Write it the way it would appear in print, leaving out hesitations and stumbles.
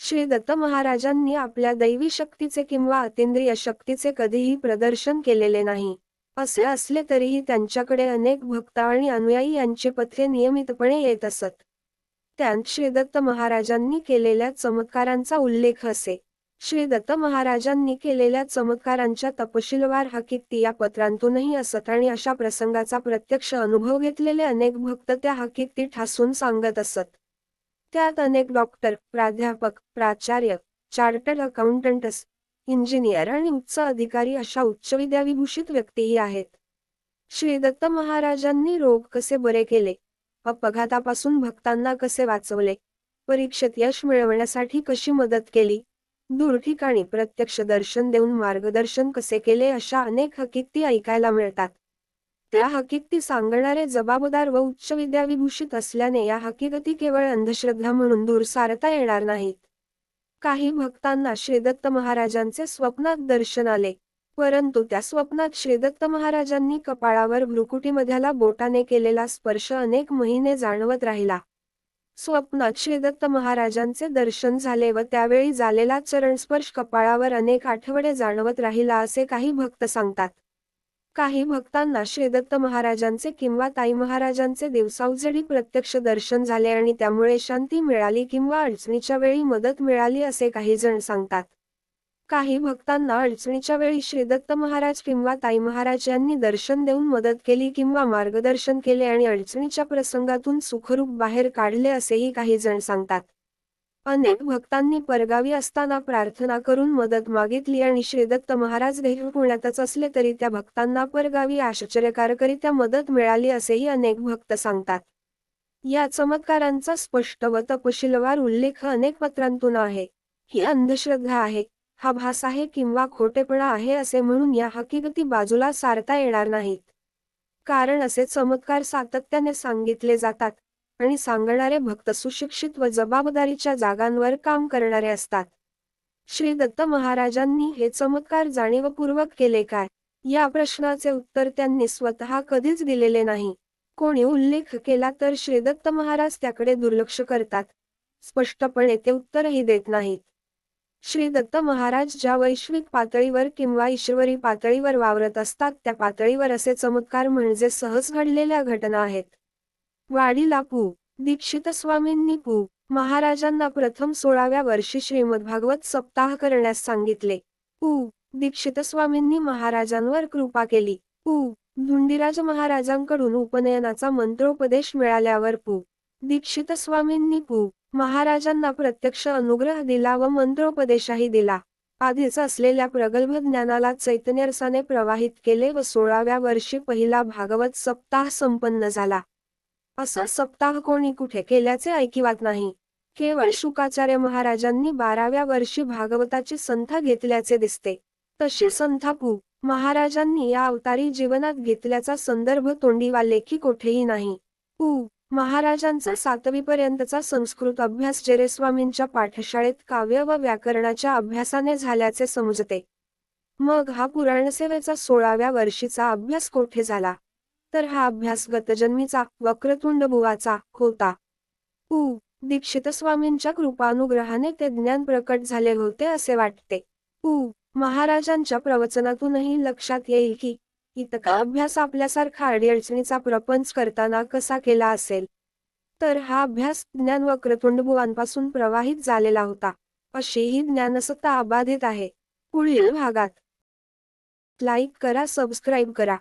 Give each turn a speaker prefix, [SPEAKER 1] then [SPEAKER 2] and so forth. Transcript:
[SPEAKER 1] श्री दत्त महाराजांनी आपल्या दैवी शक्तीचे किंवा अतींद्रिय शक्तीचे कधीही प्रदर्शन केलेले नाही. असे असले तरीही त्यांच्याकडे अनेक भक्त आणि अनुयायी यांचे पथ्य नियमितपणे येत असत. त्यात श्री दत्त महाराजांनी केलेल्या चमत्कारांचा उल्लेख असे. श्री दत्त महाराजांनी केलेल्या चमत्कारांच्या तपशीलवार हकीकती या पत्रांतूनही असत आणि अशा प्रसंगाचा प्रत्यक्ष अनुभव घेतलेले अनेक भक्त त्या हकीकती ठासून सांगत असत. त्यात अनेक डॉक्टर, प्राध्यापक, प्राचार्य, चार्टर्ड अकाउंटंट्स, इंजिनियर आणि उच्च अधिकारी अशा उच्च विद्याविभूषित व्यक्तीही आहेत. श्री दत्त महाराजांनी रोग कसे बरे केले, अपघातापासून भक्तांना कसे वाचवले, परीक्षेत यश मिळवण्यासाठी कशी मदत केली, दूर ठिकाणी प्रत्यक्ष दर्शन देऊन मार्गदर्शन कसे केले अशा अनेक हकीकती ऐकायला मिळतात. त्या हकीकती सांगणारे जबाबदार व उच्च विद्याविभूषित असल्याने या हकीकती केवळ अंधश्रद्धा म्हणून दूर सारता येणार नाहीत. काही भक्तांना श्री दत्त महाराजांचे स्वप्नात दर्शन आले, परंतु त्या स्वप्नात श्री दत्त महाराजांनी कपाळावर भ्रुकुटीमध्याला बोटाने केलेला स्पर्श अनेक महिने जाणवत राहिला. स्वप्नात श्री दत्त महाराजांचे दर्शन झाले व त्यावेळी झालेला चरणस्पर्श कपाळावर अनेक आठवडे जाणवत राहिला असे काही भक्त सांगतात. काही भक्तांना श्री दत्त महाराजांचे किंवा ताई महाराजांचे दिवसाउजडी प्रत्यक्ष दर्शन झाले आणि त्यामुळे शांती मिळाली किंवा अडचणीच्या वेळी मदत मिळाली असे काही जण सांगतात. काही भक्तांना अडचणीच्या वेळी श्री दत्त महाराज किंवा ताई महाराज यांनी दर्शन देऊन मदत केली किंवा मार्गदर्शन केले आणि अडचणीच्या प्रसंगातून सुखरूप बाहेर काढले असेही काही जण सांगतात. अनेक भक्तांनी परगावी असताना प्रार्थना करून मदत मागितली आणि श्री दत्त महाराज देखील पुण्यातच असले तरी त्या भक्तांना परगावी आश्चर्यकारकरित्या मदत मिळाली असेही अनेक भक्त सांगतात. या चमत्कारांचा स्पष्ट व तपशीलवार उल्लेख अनेक पत्रांतून आहे. ही अंधश्रद्धा आहे, हा भास आहे किंवा खोटेपणा आहे असे म्हणून या हकीकती बाजूला सारता येणार नाहीत. कारण असे चमत्कार सातत्याने सांगितले जातात आणि सांगणारे भक्त सुशिक्षित व जबाबदारीच्या जागांवर काम करणारे असतात. श्री दत्त महाराजांनी हे चमत्कार जाणीवपूर्वक केले काय, या प्रश्नाचे उत्तर त्यांनी स्वतः कधीच दिलेले नाही. कोणी उल्लेख केला तर श्री दत्त महाराज त्याकडे दुर्लक्ष करतात, स्पष्टपणे ते उत्तरही देत नाहीत. श्री दत्त महाराज ज्या वैश्विक पातळीवर किंवा ईश्वरी पातळीवर वावरत असतात त्या पातळीवर असे चमत्कार म्हणजे सहज घडलेल्या घटना आहेत. वाडीला पु. दीक्षित स्वामींनी पु. महाराजांना प्रथम 16व्या वर्षी श्रीमद्भागवत सप्ताह करण्यास सांगितले. पु. दीक्षित स्वामींनी महाराजांवर कृपा केली. पु. धुंडीराज महाराजांकडून उपनयनाचा मंत्रोपदेश मिळाल्यावर पु. दीक्षित स्वामींनी पु. महाराजांना प्रत्यक्ष अनुग्रह दिला व मंत्रोपदेशही दिला. आधीच असलेल्या प्रगल्भ ज्ञानाला चैतन्यरसाने प्रवाहित केले व 16व्या वर्षी पहिला भागवत सप्ताह संपन्न झाला. असा सप्ताह कोणी कुठे केल्याचे ऐकिवात नाही. केवळ शुकाचार्य महाराजांनी 12व्या वर्षी भागवताची संथा घेतल्याचे दिसते. तशी संथा पु. महाराजांनी या अवतारी जीवनात घेतल्याचा संदर्भ तोंडीवा लेखी कोठेही नाही. पु. महाराजांचा 7वीपर्यंतचा संस्कृत अभ्यास जेरेस्वामींच्या पाठशाळेत काव्य व व्याकरणाच्या अभ्यासाने झाल्याचे समजते. मग हा पुराणसेवेचा 16व्या वर्षीचा अभ्यास कोठे झाला, तर हा अभ्यास गतजन्मीचा वक्रतुंड बुवाचा होता. पु. दीक्षित स्वामींच्या कृपानुग्रहाने ते ज्ञान प्रकट झाले होते असे वाटते. पु. महाराजांच्या प्रवचनातूनही लक्षात येईल की इतका अभ्यास आपल्यासारखा अडीअडचणीचा प्रपंच करताना कसा केला असेल. तर हा अभ्यास ज्ञान वक्रतुंड बुवांपासून प्रवाहित झालेला होता. अशी ही ज्ञानसत्ता अबाधित आहे. पुढील भागात लाईक करा, सबस्क्राईब करा.